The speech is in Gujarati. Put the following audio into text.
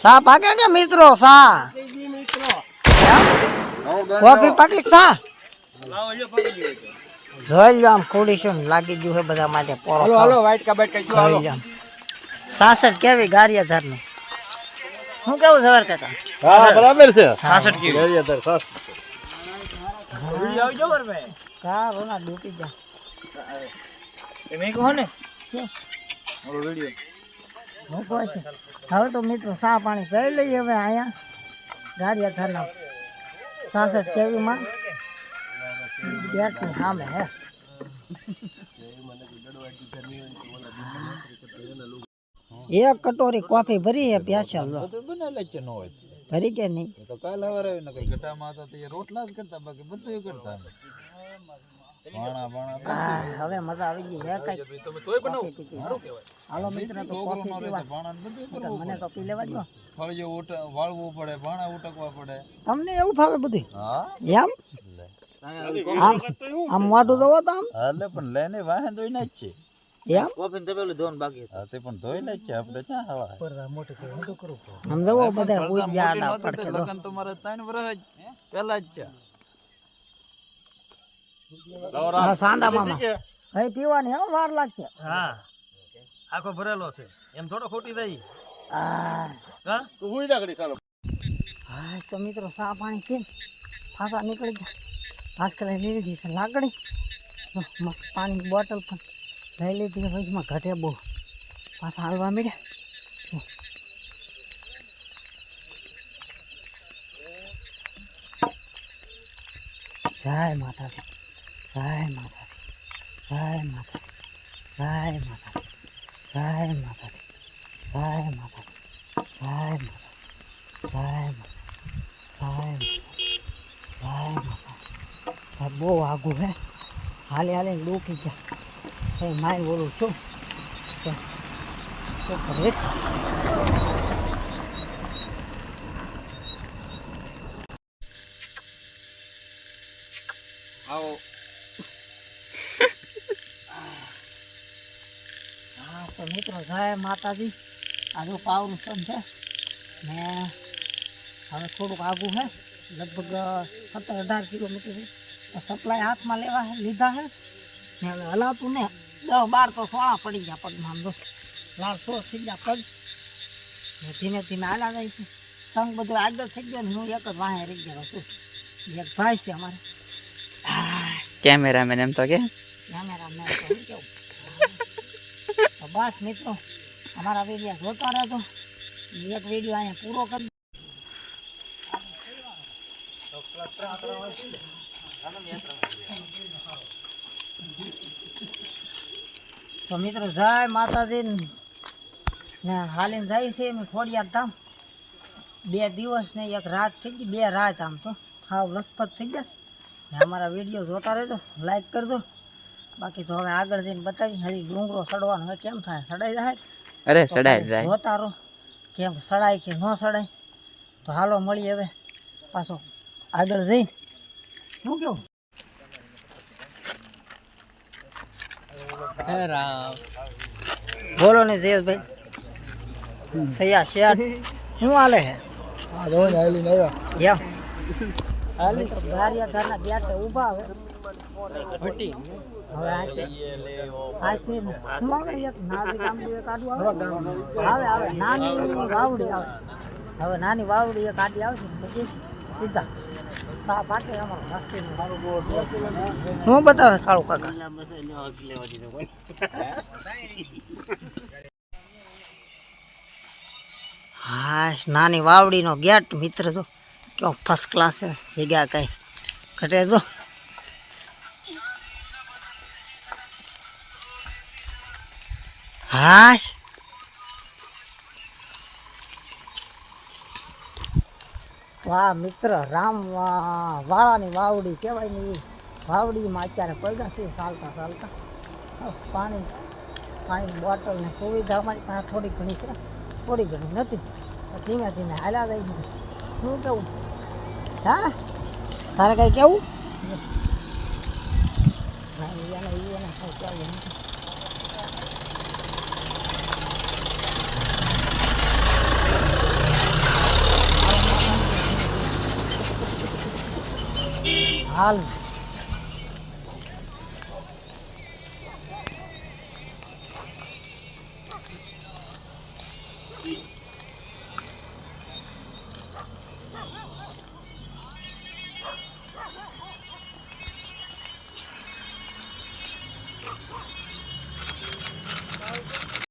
સા પાકે કે મિત્રો સા કોફી પાકી સા જોઈ લો આમ કોડિશન લાગી ગયું છે બધા માટે પોરો હાલો વાઈટ કા બેટ કઈ હાલો 66 કેવી ગારિયાધાર નું હું કેવું સવાર કાકા હા બરાબર છે 66 કેવી ગારિયાધાર 66 વિડિયો આવજો પર ભાઈ કા રોના ડૂટી જા તમે કહો ને ઓલો વિડિયો હું કહું છું હવે તો મિત્રો સા પાણી પી લઈએ હવે અહીંયા ગારિયાધારના 66 કેવી માં બેટની સામે હે એક કટોરી કોફી ભરી હે પ્યાસા લો ભરી કે નહીં તો કાલ હવારે ને કઈ ગટામાં હતા તે રોટલા જ કરતા બાકી બધું કરતા હવે મજા આવી ગઈ હે કઈ તમે તોય બનાવો સારું કહેવાય હાલો મિત્ર તો કોફી પીવા ભાણા બધું મને તો પી લેવા દો ફળિયો વાળવું પડે ભાણા ઉટકવા પડે તમને એવું ફાવે બધું હા એમ આમ મોઢું જોવો તો આમ એટલે પણ લઈને વાહન ધોઈને જ છે એમ કોફી તો પેલું ધોન બાકી હા તે પણ ધોઈને જ છે આપણે ક્યાં હવા પરદા મોટી કરી હું તો કરું આમ જોવો બધા પૂજ જાડા પડકે લગન તો મારે 3 વર્ષ પહેલા જ છે હા સાંડા મામા હે પીવાની હો વાર લાગશે હા આખો ભરેલો છે એમ થોડો ખોટી થઈ હા તું હુઈ જા ઘડી ચાલો હા તો મિત્રો સા પાણી પીને ફાસા નીકળી ગયા આજકાલ લઈ લીધી છે લાકડી મસ્ત પાણીની બોટલ પણ લઈ લીધી વચમાં ઘટે બહુ પાછા હાલવા મળ્યા જય માતાજી જય માતાજી જય માતાજી જય માતાજી જય માતાજી જય માતાજી જય માતાજી જય માતાજી બહુ આગું હે હાલે હાલે ડૂકી ગયા માય બોલું છું શું કરે આવો હા તો મિત્રો જય માતાજી આજુ પાવરું સમજે ને હવે થોડુંક આગું હે લગભગ 17-18 કિલોમીટર સપ્લાય હાથમાં લેવા લીધા હે ને હવે હલાતું ને 10-12 તો સોળા પડી ગયા પગમાં આમ તો લાલ સોળ થઈ ગયા પગ ને ધીમે ધીમે હાલા જાય છે સંગ બધું આગળ થઈ ગયો ને હું એક જ વાહે રહી ગયો છું એક ભાઈ છે અમારે કેમેરામેન એમ તો કે કેમેરામેન તો હું કેવું તો બસ મિત્રો અમારા વિડીયો જોતા રહેજો એક વિડીયો અહીંયા પૂરો કરી તો મિત્રો જય માતાજી ને હાલીને જાય છે એમ ખોડિયાર ધામ 2 દિવસ ને એક રાત થઈ ગઈ 2 રાત આમ તો હાવ લથપથ થઈ ગયા ને અમારા વિડીયો જોતા રહેજો લાઈક કરજો બાકી તો હવે આગળ જઈને બતાવી હજી ડુંગરો ચડવાનો હોય કેમ થાય ચડાઈ જાય અરે ચડાઈ જાય જોતા રહો કેમ ચડાય કે ન ચડાય તો હાલો મળીએ હવે પાછો આગળ જઈ શું કેવું હે રામ બોલો ને જયેશભાઈ સૈયા શેઠ શું હાલે હે હા ધોઈને આવીને આવ્યા એમ હાલી તો ગારિયાધારના ગેટે ઊભા હવે ફટી હવે આથી હું આગળ એક નાજી ગામડું એક આડું આવે આવે નાની વાવડી આવે હવે નાની વાવડી એક આડી આવશે પછી સીધા સા પાકે અમારો રસ્તીનું હું બતાવે કાળુ કાકા હા નાની વાવડીનો ગેટ મિત્ર તો કેવો ફર્સ્ટ ક્લાસ છે જગ્યા કઈ ઘટે તો હાશ વાહ મિત્ર રામ વાળાની વાવડી કહેવાય ને એ વાવડીમાં અત્યારે પૈગા છે ચાલતા પાણીની બોટલ ને સુવિધા અમારી પાસે થોડી ઘણી છે થોડી ઘણી નથી ધીમે ધીમે હાલ્યા જાય છે શું કેવું હા તારે કઈ કેવું કઈ કેવું હાલ